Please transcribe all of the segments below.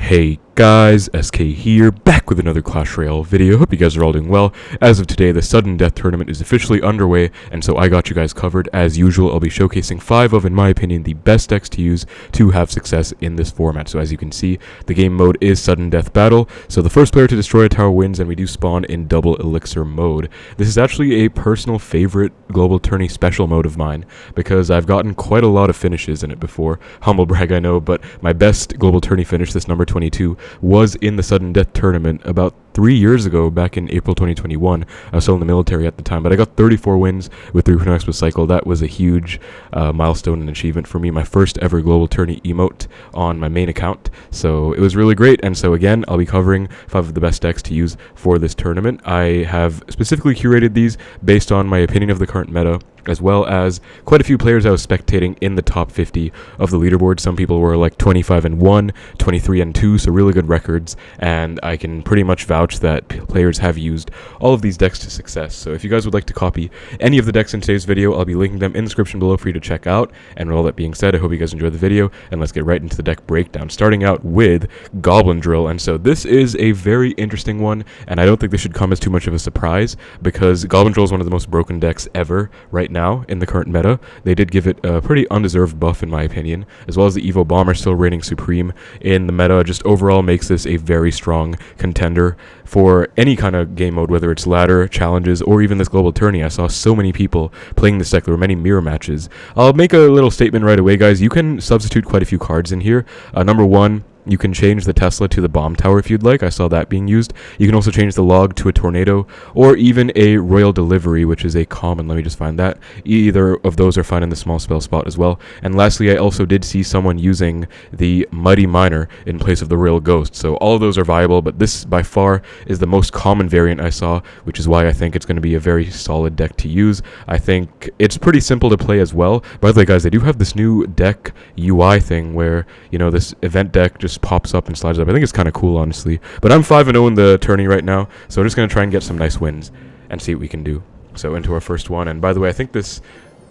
Hey guys, SK here, back with another Clash Royale video. Hope you guys are all doing well. As of today, the Sudden Death Tournament is officially underway, and so I got you guys covered. As usual, I'll be showcasing 5 of, in my opinion, the best decks to use to have success in this format. So as you can see, the game mode is Sudden Death Battle, so the first player to destroy a tower wins, and we do spawn in double elixir mode. This is actually a personal favorite global tourney special mode of mine, because I've gotten quite a lot of finishes in it before. Humble brag, I know, but my best global tourney finish, this number 22, was in the Sudden Death Tournament about 3 years ago, back in April 2021. I was still in the military at the time, but I got 34 wins with 3 Expo cycle. That was a huge milestone and achievement for me, my first ever global tourney emote on my main account, so it was really great. And so again, I'll be covering 5 of the best decks to use for this tournament. I have specifically curated these based on my opinion of the current meta, as well as quite a few players I was spectating in the top 50 of the leaderboard. Some people were like 25-1, 23-2, so really good records, and I can pretty much vouch that players have used all of these decks to success. So if you guys would like to copy any of the decks in today's video, I'll be linking them in the description below for you to check out. And with all that being said, I hope you guys enjoyed the video, and let's get right into the deck breakdown, starting out with Goblin Drill. And so this is a very interesting one, and I don't think this should come as too much of a surprise, because Goblin Drill is one of the most broken decks ever right now in the current meta. They did give it a pretty undeserved buff in my opinion, as well as the Evo Bomber still reigning supreme in the meta. Just overall makes this a very strong contender for any kind of game mode, whether it's ladder, challenges, or even this global tourney. I saw so many people playing this deck. There were many mirror matches. I'll make a little statement right away, guys. You can substitute quite a few cards in here. Number one, you can change the Tesla to the bomb tower if you'd like. I saw that being used. You can also change the log to a tornado, or even a royal delivery, which is a common. Let me just find that. Either of those are fine in the small spell spot as well. And lastly, I also did see someone using the Mighty Miner in place of the Royal Ghost. So all of those are viable, but this by far is the most common variant I saw, which is why I think it's going to be a very solid deck to use. I think it's pretty simple to play as well. By the way, guys, they do have this new deck UI thing where, you know, this event deck just pops up and slides up. I think it's kind of cool, honestly. But I'm 5-0 in the tourney right now, so I'm just going to try and get some nice wins and see what we can do. So into our first one. And by the way, I think this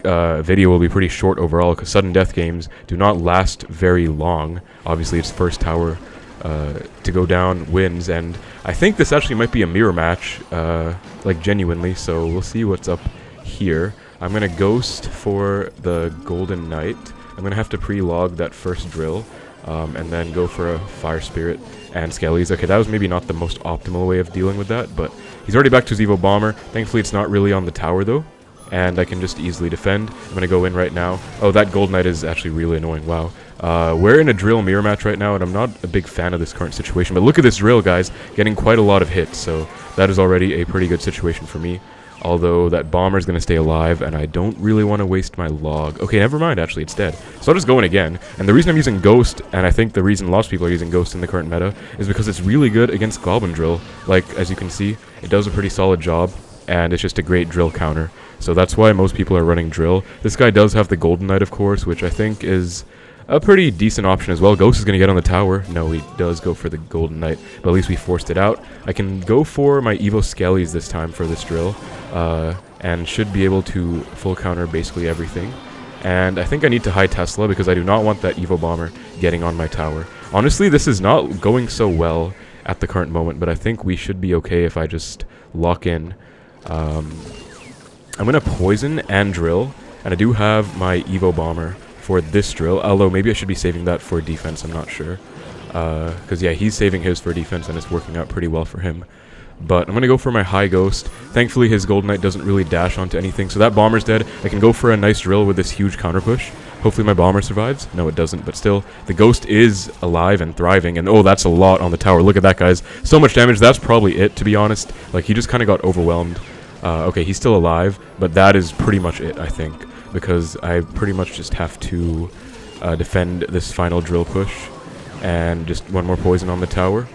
video will be pretty short overall, because sudden death games do not last very long. Obviously, it's first tower to go down wins, and I think this actually might be a mirror match, like genuinely, so we'll see what's up here. I'm going to ghost for the Golden Knight. I'm going to have to pre-log that first drill, and then go for a Fire Spirit and Skellies. Okay, that was maybe not the most optimal way of dealing with that, but he's already back to his Evo Bomber. Thankfully, it's not really on the tower, though, and I can just easily defend. I'm going to go in right now. Oh, that Gold Knight is actually really annoying. Wow. We're in a drill mirror match right now, and I'm not a big fan of this current situation, but look at this drill, guys, getting quite a lot of hits, so that is already a pretty good situation for me. Although that bomber is going to stay alive, and I don't really want to waste my log. Okay, never mind, actually, it's dead. So I'll just go in again. And the reason I'm using Ghost, and I think the reason lots of people are using Ghost in the current meta, is because it's really good against Goblin Drill. Like, as you can see, it does a pretty solid job, and it's just a great drill counter. So that's why most people are running Drill. This guy does have the Golden Knight, of course, which I think is a pretty decent option as well. Ghost is going to get on the tower. No, he does go for the Golden Knight, but at least we forced it out. I can go for my Evo Skellies this time for this drill, and should be able to full counter basically everything. And I think I need to high Tesla, because I do not want that Evo Bomber getting on my tower. Honestly, this is not going so well at the current moment, but I think we should be okay if I just lock in. I'm going to poison and drill, and I do have my Evo Bomber for this drill, although maybe I should be saving that for defense, I'm not sure. Because yeah, he's saving his for defense, and it's working out pretty well for him. But I'm going to go for my high Ghost. Thankfully, his Golden Knight doesn't really dash onto anything, so that bomber's dead. I can go for a nice drill with this huge counter push. Hopefully my bomber survives. No, it doesn't, but still, the Ghost is alive and thriving, and oh, that's a lot on the tower. Look at that, guys. So much damage. That's probably it, to be honest. Like, he just kind of got overwhelmed. Okay, he's still alive, but that is pretty much it, I think, because I pretty much just have to defend this final drill push, and just one more poison on the tower.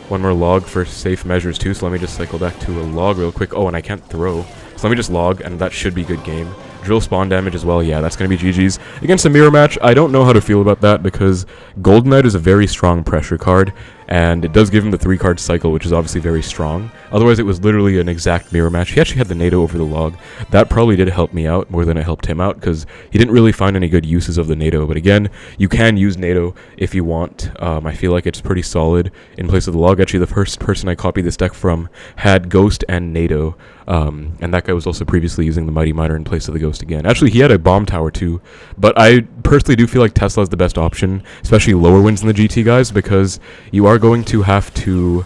One more log for safe measures too, so let me just cycle back to a log real quick. Oh, and I can't throw, so let me just log, and that should be good game. Drill spawn damage as well. Yeah, that's going to be GG's. Against a mirror match, I don't know how to feel about that, because Golden Knight is a very strong pressure card, and it does give him the 3-card cycle, which is obviously very strong. Otherwise, it was literally an exact mirror match. He actually had the NATO over the log. That probably did help me out more than it helped him out, because he didn't really find any good uses of the NATO. But again, you can use NATO if you want. I feel like it's pretty solid in place of the log. Actually, the first person I copied this deck from had Ghost and NATO, and that guy was also previously using the Mighty Miner in place of the Ghost again. Actually, he had a bomb tower too, but I personally do feel like Tesla is the best option, especially lower wins in the GT, guys, because you are going to have to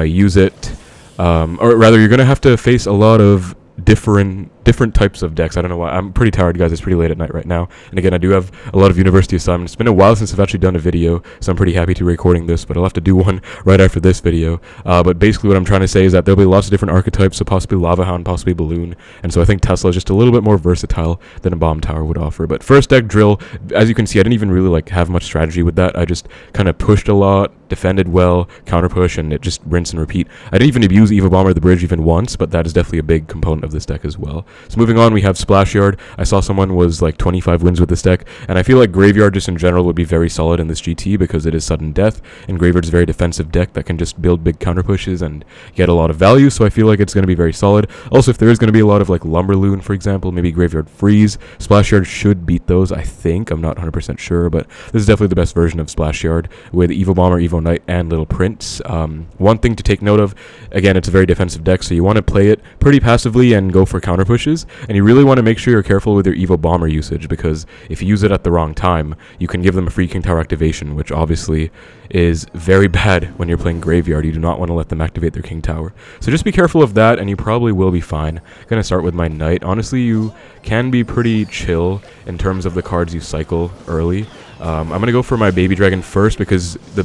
use it, or rather, you're going to have to face a lot of different types of decks. I don't know why. I'm pretty tired, guys. It's pretty late at night right now. And again, I do have a lot of university assignments. It's been a while since I've actually done a video, so I'm pretty happy to be recording this, but I'll have to do one right after this video. But basically what I'm trying to say is that there'll be lots of different archetypes, so possibly Lava Hound, possibly Balloon. And so I think Tesla is just a little bit more versatile than a Bomb Tower would offer. But first deck, Drill, as you can see, I didn't even really have much strategy with that. I just kind of pushed a lot, defended well, counter push, and it just rinse and repeat. I didn't even abuse Evo Bomber the bridge even once, but that is definitely a big component of this deck as well. So moving on, we have Splashyard. I saw someone was like 25 wins with this deck, and I feel like Graveyard just in general would be very solid in this GT because it is sudden death, and Graveyard's a very defensive deck that can just build big counter pushes and get a lot of value, so I feel like it's going to be very solid. Also, if there is going to be a lot of like Lumberloon, for example, maybe Graveyard Freeze, Splashyard should beat those, I think. I'm not 100% sure, but this is definitely the best version of Splashyard with Evo Bomber, Evo Knight, and Little Prince. One thing to take note of, again, it's a very defensive deck, so you want to play it pretty passively and go for counter pushes, and you really want to make sure you're careful with your Evo Bomber usage, because if you use it at the wrong time, you can give them a free King Tower activation, which obviously is very bad when you're playing Graveyard. You do not want to let them activate their King Tower. So just be careful of that, and you probably will be fine. Gonna start with my Knight. Honestly, you can be pretty chill in terms of the cards you cycle early. I'm gonna go for my Baby Dragon first because the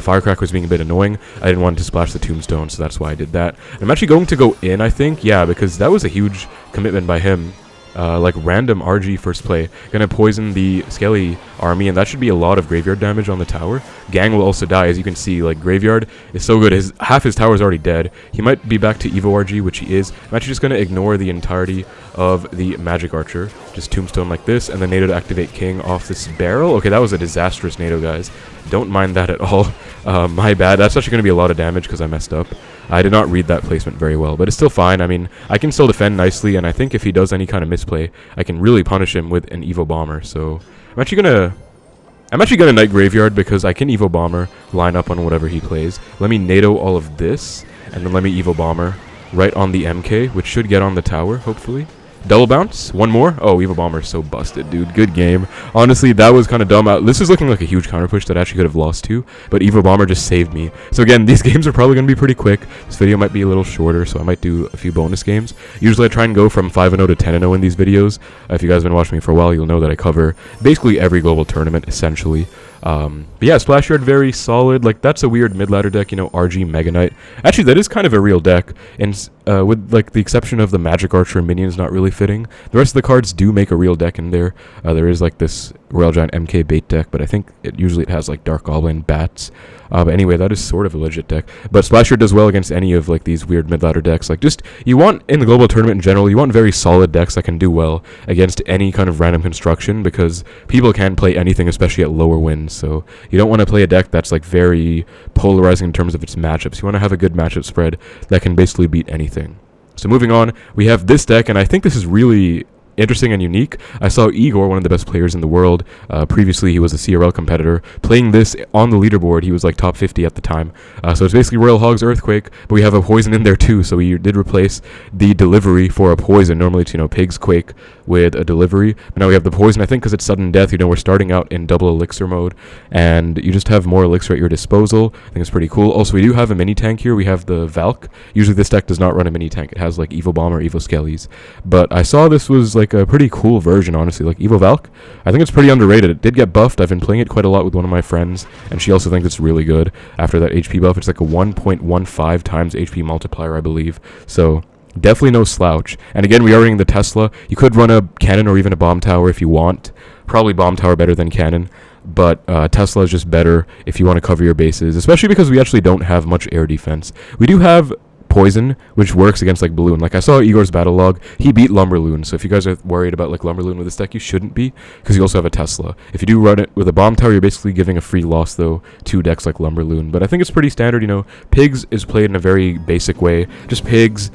Firecracker was being a bit annoying. I didn't want to splash the Tombstone, so that's why I did that. I'm actually going to go in, I think. Yeah, because that was a huge commitment by him. Like random RG first play. Gonna poison the Skelly army, and that should be a lot of Graveyard damage on the tower. Gang will also die, as you can see. Like, Graveyard is so good. Half his tower is already dead. He might be back to Evo RG, which he is. I'm actually just gonna ignore the entirety of the Magic Archer. Just Tombstone like this, and then NATO to activate King off this barrel. Okay, that was a disastrous NATO, guys. Don't mind that at all. My bad. That's actually gonna be a lot of damage because I messed up. I did not read that placement very well, but it's still fine. I mean, I can still defend nicely, and I think if he does any kind of misplay, I can really punish him with an Evo Bomber. So I'm actually gonna Knight Graveyard because I can Evo Bomber, line up on whatever he plays. Let me NATO all of this, and then let me Evo Bomber right on the MK, which should get on the tower, hopefully. Double bounce, one more. Oh, Evo Bomber is so busted, dude. Good game. Honestly, that was kind of dumb. This is looking like a huge counter push that I actually could have lost to, but Evo Bomber just saved me. So again, these games are probably going to be pretty quick. This video might be a little shorter, so I might do a few bonus games. Usually I try and go from 5-0 to 10-0 in these videos. If you guys have been watching me for a while, you'll know that I cover basically every global tournament, essentially. But yeah, Splashyard, very solid. Like, that's a weird mid-ladder deck, you know, RG Mega Knight. Actually, that is kind of a real deck, and with, like, the exception of the Magic Archer and Minions not really fitting, the rest of the cards do make a real deck in there. There is, like, this Royal Giant MK bait deck, but I think it has, like, Dark Goblin, Bats. But anyway, that is sort of a legit deck. But Splashyard does well against any of, like, these weird mid-ladder decks. Like, just, you want, in the global tournament in general, you want very solid decks that can do well against any kind of random construction, because people can play anything, especially at lower wins. So you don't want to play a deck that's, like, very polarizing in terms of its matchups. You want to have a good matchup spread that can basically beat anything. So moving on, we have this deck, and I think this is really interesting and unique. I saw Igor, one of the best players in the world, previously he was a CRL competitor, playing this on the leaderboard. He was like top 50 at the time. So it's basically Royal Hogs Earthquake, but we have a poison in there too, so we did replace the delivery for a poison. Normally it's, you know, Pigs Quake with a delivery, but now we have the poison. I think because it's sudden death, you know, we're starting out in double elixir mode, and you just have more elixir at your disposal. I think it's pretty cool. Also, we do have a mini tank here. We have the Valk. Usually this deck does not run a mini tank. It has like Evo Bomber, Evo Skellies, but I saw this was like a pretty cool version, honestly. Like Evo Valk, I think it's pretty underrated. It did get buffed. I've been playing it quite a lot with one of my friends, and she also thinks it's really good after that HP buff. It's like a 1.15 times HP multiplier, I believe. So definitely no slouch. And again, we are running the Tesla. You could run a cannon or even a bomb tower if you want. Probably bomb tower better than cannon, but Tesla is just better if you want to cover your bases, especially because we actually don't have much air defense. We do have Poison, which works against like Balloon. Like I saw Igor's battle log, he beat Lumberloon. So if you guys are worried about like Lumberloon with this deck, you shouldn't be, because you also have a Tesla. If you do run it with a Bomb Tower, you're basically giving a free loss though to decks like Lumberloon. But I think it's pretty standard. You know, Pigs is played in a very basic way. Just Pigs.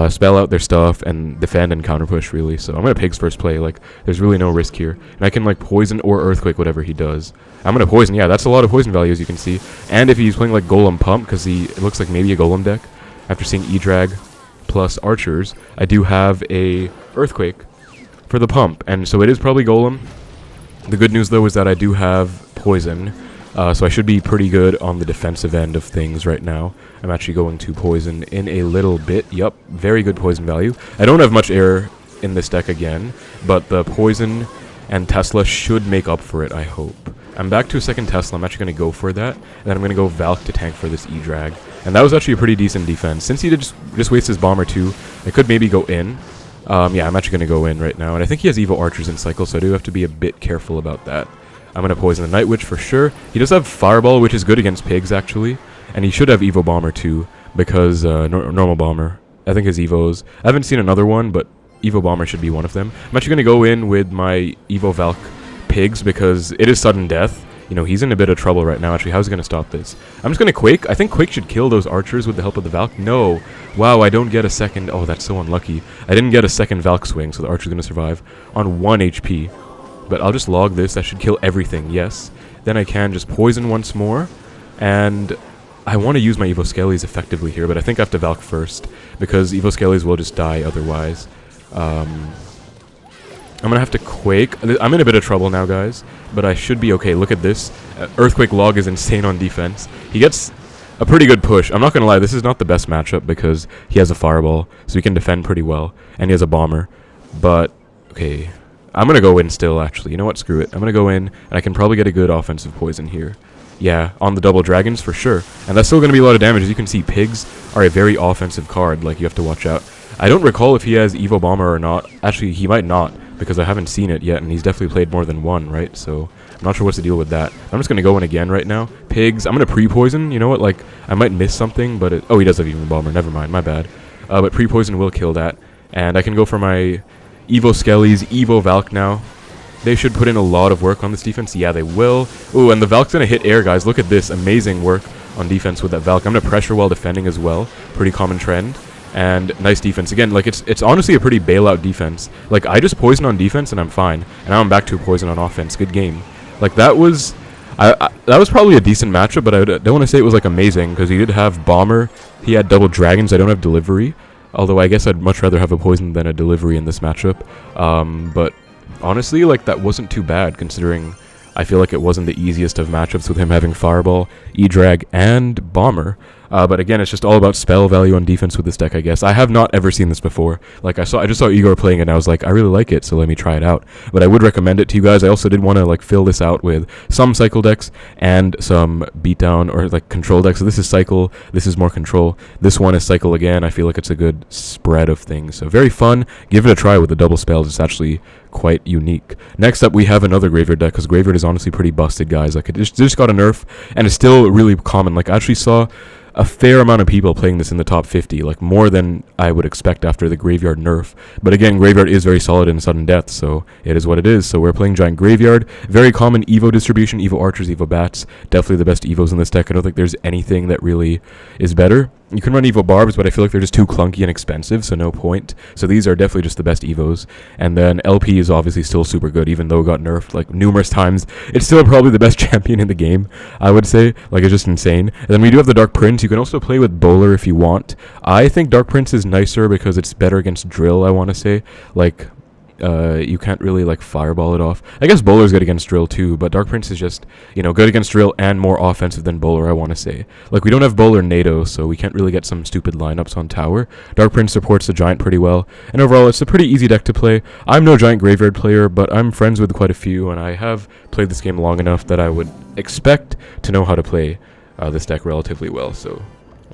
Spell out their stuff and defend and counter push really. So I'm gonna Pigs first play. Like there's really no risk here, and I can like Poison or Earthquake whatever he does. I'm gonna Poison. Yeah, that's a lot of poison value as you can see. And if he's playing like Golem Pump, because it looks like maybe a Golem deck. After seeing E-Drag plus Archers, I do have a Earthquake for the pump, and so it is probably Golem. The good news though is that I do have Poison. So I should be pretty good on the defensive end of things right now. I'm actually going to Poison in a little bit. Yup, very good poison value. I don't have much air in this deck again, but the Poison and Tesla should make up for it, I hope. I'm back to a second Tesla. I'm actually going to go for that, and then I'm going to go Valk to tank for this E-Drag. And that was actually a pretty decent defense. Since he did just waste his Bomber too, I could maybe go in. Yeah, I'm actually going to go in right now. And I think he has Evo Archers in cycle, so I do have to be a bit careful about that. I'm going to Poison the Night Witch for sure. He does have Fireball, which is good against Pigs, actually. And he should have Evo Bomber, too, because normal Bomber. I think his Evos. I haven't seen another one, but Evo Bomber should be one of them. I'm actually going to go in with my Evo Valk Pigs, because it is sudden death. You know, he's in a bit of trouble right now. Actually, how's he going to stop this? I'm just going to Quake. I think Quake should kill those Archers with the help of the Valk. No. Wow, I don't get a second. Oh, that's so unlucky. I didn't get a second Valk swing, so the Archer's going to survive on 1 HP. But I'll just log this. That should kill everything, yes. Then I can just Poison once more. And I want to use my Evo Skellies effectively here, but I think I have to Valk first, because Evo Skellies will just die otherwise. I'm going to have to Quake. I'm in a bit of trouble now, guys, but I should be okay. Look at this. Earthquake log is insane on defense. He gets a pretty good push. I'm not going to lie, this is not the best matchup, because he has a Fireball, so he can defend pretty well, and he has a Bomber. But, okay... I'm going to go in still, actually. You know what? Screw it. I'm going to go in, and I can probably get a good offensive Poison here. Yeah, on the double Dragons, for sure. And that's still going to be a lot of damage. As you can see, Pigs are a very offensive card. Like, you have to watch out. I don't recall if he has Evo Bomber or not. Actually, he might not, because I haven't seen it yet, and he's definitely played more than one, right? So, I'm not sure what's the deal with that. I'm just going to go in again right now. Pigs, I'm going to pre-Poison. You know what? Like, I might miss something, but oh, he does have Evo Bomber. Never mind. My bad. But pre-Poison will kill that. And I can go for my Evo Skellies, Evo Valk now. They should put in a lot of work on this defense. Yeah, they will. Ooh, and the Valk's going to hit air, guys. Look at this. Amazing work on defense with that Valk. I'm going to pressure while defending as well. Pretty common trend. And nice defense. Again, like, it's honestly a pretty bailout defense. Like, I just Poison on defense and I'm fine. And now I'm back to a Poison on offense. Good game. Like, that was... that was probably a decent matchup, but I don't want to say it was, like, amazing, because he did have Bomber. He had double Dragons. I don't have Delivery. Although I guess I'd much rather have a Poison than a Delivery in this matchup. But honestly, like, that wasn't too bad, considering I feel like it wasn't the easiest of matchups with him having Fireball, E-Drag, and Bomber. But again, it's just all about spell value on defense with this deck, I guess. I have not ever seen this before. Like, I just saw Igor playing it, and I was like, I really like it, so let me try it out. But I would recommend it to you guys. I also did want to, like, fill this out with some cycle decks and some beatdown or, like, control decks. So this is cycle, this is more control. This one is cycle again. I feel like it's a good spread of things. So very fun. Give it a try with the double spells. It's actually quite unique. Next up, we have another Graveyard deck, because Graveyard is honestly pretty busted, guys. Like, it just got a nerf, and it's still really common. Like, I actually saw a fair amount of people playing this in the top 50, like more than I would expect after the Graveyard nerf. But again, Graveyard is very solid in sudden death, so it is what it is. So we're playing Giant Graveyard. Very common Evo distribution, Evo Archers, Evo Bats. Definitely the best Evos in this deck. I don't think there's anything that really is better. You can run Evo Barbs, but I feel like they're just too clunky and expensive, so no point. So these are definitely just the best Evos. And then LP is obviously still super good, even though it got nerfed like numerous times. It's still probably the best champion in the game, I would say. Like, it's just insane. And then we do have the Dark Prince. You can also play with Bowler if you want. I think Dark Prince is nicer because it's better against Drill, I want to say. Like, you can't really, like, fireball it off. I guess Bowler's good against Drill too, but Dark Prince is just, you know, good against Drill and more offensive than Bowler, I want to say. Like, we don't have Bowler NATO, so we can't really get some stupid lineups on tower. Dark Prince supports the Giant pretty well, and overall, it's a pretty easy deck to play. I'm no Giant Graveyard player, but I'm friends with quite a few, and I have played this game long enough that I would expect to know how to play this deck relatively well, so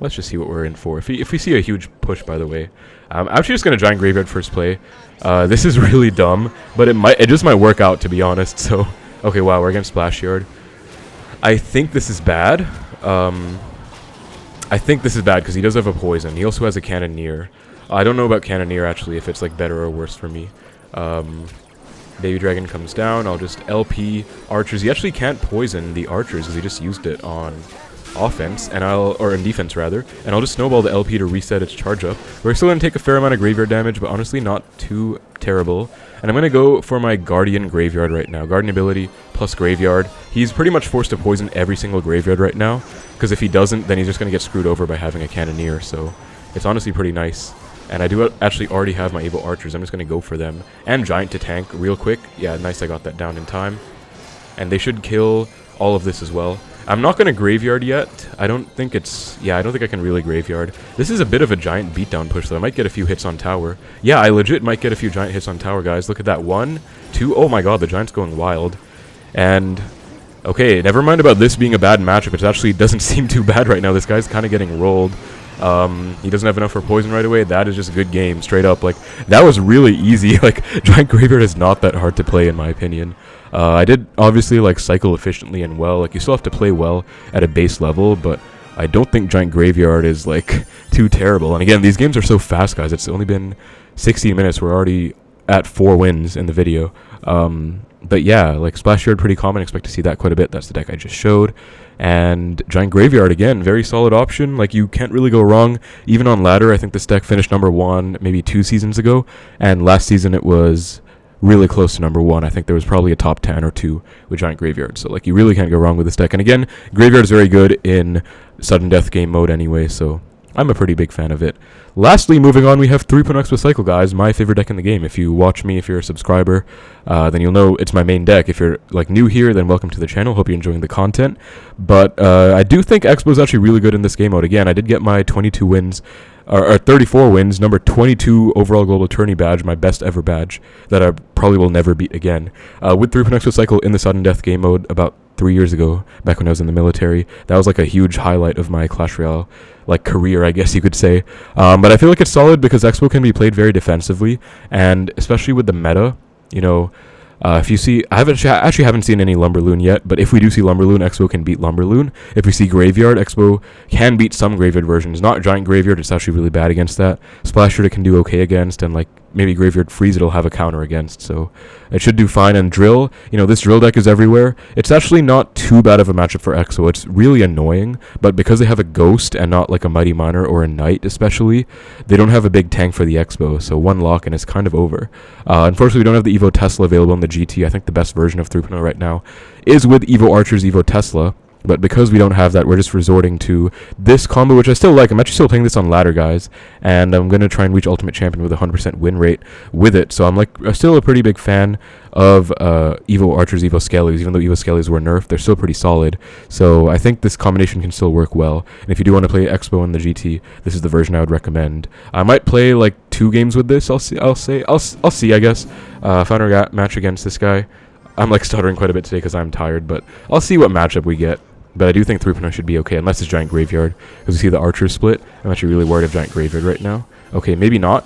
let's just see what we're in for. If we see a huge push, by the way, I'm actually just going to Giant Graveyard first play. This is really dumb, but it just might work out, to be honest. So, okay, wow, we're against Splashyard. I think this is bad. I think this is bad because he does have a poison. He also has a cannoneer. I don't know about cannoneer actually, if it's like better or worse for me. Baby dragon comes down. I'll just LP archers. He actually can't poison the archers because he just used it on offense, and or in defense rather. And I'll just snowball the LP to reset its charge up. We're still gonna take a fair amount of graveyard damage, but honestly not too terrible. And I'm gonna go for my Guardian Graveyard right now. Guardian ability plus Graveyard. He's pretty much forced to poison every single graveyard right now, because if he doesn't, then he's just gonna get screwed over by having a Cannoneer. So it's honestly pretty nice. And I do actually already have my Evil Archers. I'm just gonna go for them. And Giant to tank real quick. Yeah, nice, I got that down in time. And they should kill all of this as well. I'm not gonna Graveyard yet. I don't think I can really Graveyard. This is a bit of a giant beatdown push though. I might get a few hits on tower. Yeah, I legit might get a few giant hits on tower, guys. Look at that. 1, 2. Oh my god, the giant's going wild. And okay, never mind about this being a bad matchup. It actually doesn't seem too bad right now. This guy's kind of getting rolled. He doesn't have enough for poison right away. That is just a good game, straight up. Like, that was really easy. Like, Giant Graveyard is not that hard to play in my opinion. I did obviously like cycle efficiently and well. Like, you still have to play well at a base level, but I don't think Giant Graveyard is like too terrible. And again, these games are so fast, guys. It's only been 16 minutes. We're already at 4 wins in the video. But yeah, like Splashyard pretty common. Expect to see that quite a bit. That's the deck I just showed. And Giant Graveyard, again, very solid option. Like, you can't really go wrong. Even on ladder, I think this deck finished #1 maybe 2 seasons ago. And last season it was really close to #1. I think there was probably a top 10 or 2 with Giant Graveyard. So, like, you really can't go wrong with this deck. And again, Graveyard is very good in sudden death game mode anyway, so I'm a pretty big fan of it. Lastly, moving on, we have 3.0 Xbow Cycle, guys, my favorite deck in the game. If you watch me, if you're a subscriber, then you'll know it's my main deck. If you're like new here, then welcome to the channel. Hope you're enjoying the content. But I do think Xbow is actually really good in this game mode. Again, I did get my 22 wins, or 34 wins, number 22 overall global tourney badge, my best ever badge, that I probably will never beat again. With 3.0 Xbow Cycle in the sudden death game mode about 3 years ago, back when I was in the military. That was like a huge highlight of my Clash Royale like career, I guess you could say. But I feel like it's solid because Xbow can be played very defensively, and especially with the meta, you know, if you see, I actually haven't seen any Lumberloon yet, but if we do see Lumberloon, Xbow can beat Lumberloon. If we see Graveyard, Xbow can beat some Graveyard versions. Not Giant Graveyard, it's actually really bad against that. Splashyard it can do okay against, and like maybe Graveyard Freeze it'll have a counter against, so it should do fine. And Drill, you know, this Drill deck is everywhere. It's actually not too bad of a matchup for Xbow. It's really annoying, but because they have a Ghost and not like a Mighty Miner or a Knight especially, they don't have a big tank for the Xbow, so one lock and it's kind of over. Unfortunately, we don't have the Evo Tesla available in the GT. I think the best version of 3.0 right now is with Evo Archers, Evo Tesla. But because we don't have that, we're just resorting to this combo, which I still like. I'm actually still playing this on ladder, guys, and I'm going to try and reach Ultimate Champion with a 100% win rate with it. So I'm still a pretty big fan of Evo Archers, Evo Skellies. Even though Evo Skellies were nerfed, they're still pretty solid. So I think this combination can still work well. And if you do want to play Xbow in the GT, this is the version I would recommend. I might play like 2 games with this. I'll see, I guess. Final match against this guy. I'm like stuttering quite a bit today because I'm tired, but I'll see what matchup we get. But I do think 3.0 should be okay, unless it's Giant Graveyard. Because you see the Archer split. I'm actually really worried of Giant Graveyard right now. Okay, maybe not.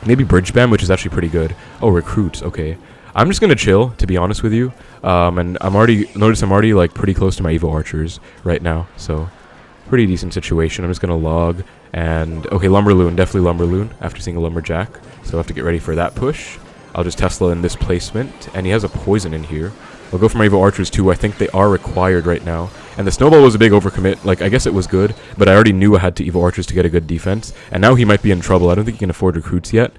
Maybe Bridge Bam, which is actually pretty good. Oh, Recruits, okay. I'm just going to chill, to be honest with you. And I'm already like pretty close to my Evo Archers right now. So, pretty decent situation. I'm just going to log. And, okay, Lumberloon, definitely Lumberloon after seeing a Lumberjack. So I have to get ready for that push. I'll just Tesla in this placement. And he has a poison in here. I'll go for my Evo Archers too. I think they are required right now. And the Snowball was a big overcommit. Like, I guess it was good, but I already knew I had to Evo Archers to get a good defense. And now he might be in trouble. I don't think he can afford Recruits yet.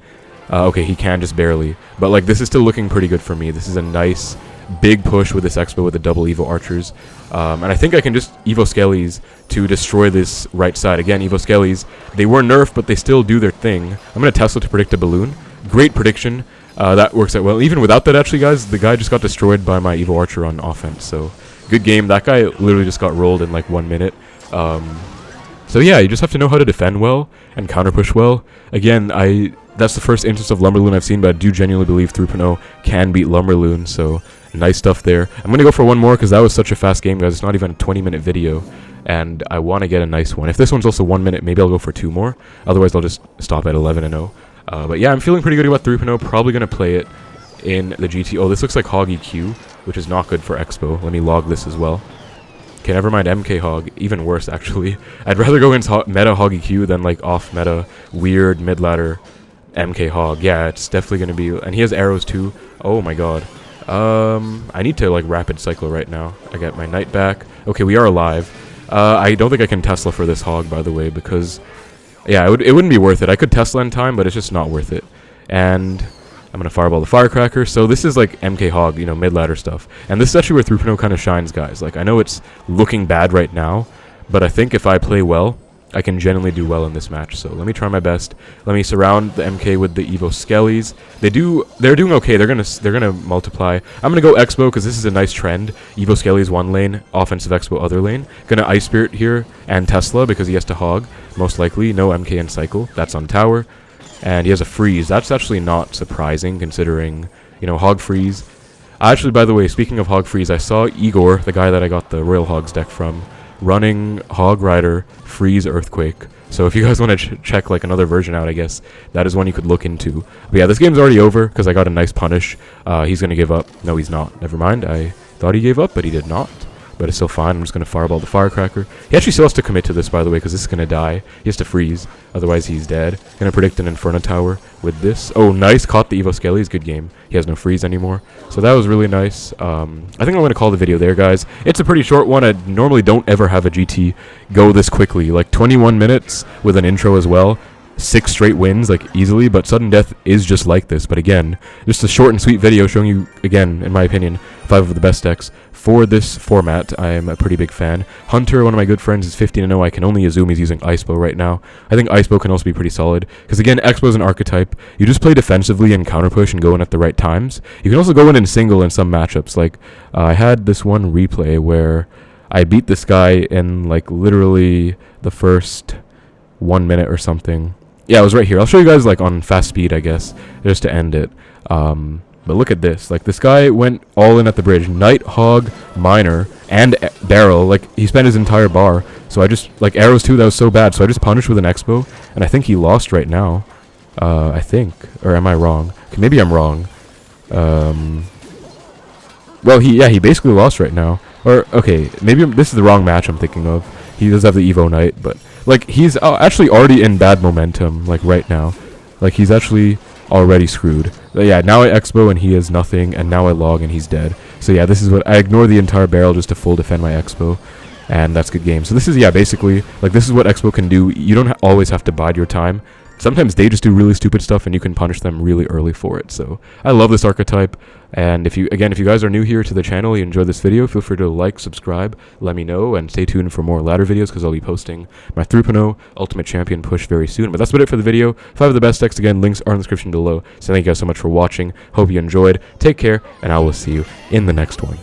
Okay, he can, just barely. But, like, this is still looking pretty good for me. This is a nice, big push with this Xbow with a double Evo Archers. And I think I can just Evo Skellies to destroy this right side. Again, Evo Skellies, they were nerfed, but they still do their thing. I'm going to Tesla to predict a balloon. Great prediction. That works out well. Even without that, actually, guys, the guy just got destroyed by my Evo Archer on offense. So, good game. That guy literally just got rolled in like 1 minute. So, yeah, you just have to know how to defend well and counter push well. Again, that's the first instance of Lumberloon I've seen, but I do genuinely believe 3.0 can beat Lumberloon. So, nice stuff there. I'm going to go for one more because that was such a fast game, guys. It's not even a 20-minute video. And I want to get a nice one. If this one's also 1 minute, maybe I'll go for 2 more. Otherwise, I'll just stop at 11-0. But yeah, I'm feeling pretty good about 3.0. Probably going to play it in the GT. Oh, this looks like Hog EQ, which is not good for Xbow. Let me log this as well. Okay, never mind MK Hog. Even worse, actually. I'd rather go against meta Hoggy Q than, like, off-meta, weird mid-ladder MK Hog. Yeah, it's definitely going to be... And he has arrows, too. Oh, my god. I need to, like, rapid cycle right now. I get my knight back. Okay, we are alive. I don't think I can Tesla for this Hog, by the way, because... Yeah, it wouldn't be worth it. I could Tesla in time, but it's just not worth it. And... I'm going to Fireball the Firecracker. So this is like MK Hog, you know, mid-ladder stuff. And this is actually where 3.0 kind of shines, guys. Like, I know it's looking bad right now, but I think if I play well, I can genuinely do well in this match. So let me try my best. Let me surround the MK with the Evo Skellies. They're doing okay. They're gonna multiply. I'm gonna go Xbow because this is a nice trend. Evo Skellies one lane, offensive Xbow other lane. Gonna Ice Spirit here and Tesla because he has to Hog. Most likely, no MK and Cycle. That's on tower. And he has a freeze. That's actually not surprising, considering, you know, Hog freeze. Actually, by the way, speaking of Hog freeze, I saw Igor, the guy that I got the Royal Hogs deck from, running Hog Rider freeze Earthquake. So if you guys want to check, like, another version out, I guess, that is one you could look into. But yeah, this game's already over, because I got a nice punish. He's going to give up. No, he's not. Never mind. I thought he gave up, but he did not. But it's still fine. I'm just going to Fireball the Firecracker. He actually still has to commit to this, by the way, because this is going to die. He has to freeze. Otherwise, he's dead. Going to predict an Inferno Tower with this. Oh, nice. Caught the Evo Skellies. Good game. He has no freeze anymore. So that was really nice. I think I'm going to call the video there, guys. It's a pretty short one. I normally don't ever have a GT go this quickly. Like, 21 minutes with an intro as well. 6 straight wins, like, easily, but sudden death is just like this. But again, just a short and sweet video showing you, again, in my opinion, 5 of the best decks for this format. I am a pretty big fan. Hunter, one of my good friends, is 15-0. I can only assume he's using Icebow right now. I think Icebow can also be pretty solid, because again, Xbow is an archetype. You just play defensively and counter push and go in at the right times. You can also go in single in some matchups. Like, I had this one replay where I beat this guy in, like, literally the first 1 minute or something. Yeah, it was right here. I'll show you guys, like, on fast speed, I guess, just to end it. But look at this. Like, this guy went all in at the bridge. Knight, Hog, Miner, and Barrel. Like, he spent his entire bar. So I just, like, arrows too, that was so bad. So I just punished with an Xbow, and I think he lost right now. I think. Or am I wrong? Okay, maybe I'm wrong. Well, he basically lost right now. Or, okay, maybe this is the wrong match I'm thinking of. He does have the Evo Knight, but... Like, he's actually already in bad momentum, like, right now. Like, he's actually already screwed. But yeah, now I Xbow and he has nothing, and now I log and he's dead. So yeah, this is what... I ignore the entire barrel just to full defend my Xbow. And that's good game. So this is, yeah, basically, like, this is what Xbow can do. You don't always have to bide your time. Sometimes they just do really stupid stuff and you can punish them really early for it. So I love this archetype. And if you guys are new here to the channel, you enjoyed this video, feel free to like, subscribe, let me know, and stay tuned for more ladder videos because I'll be posting my 3.0 Ultimate Champion push very soon. But that's about it for the video. 5 of the best decks, again, links are in the description below. So thank you guys so much for watching. Hope you enjoyed. Take care, and I will see you in the next one.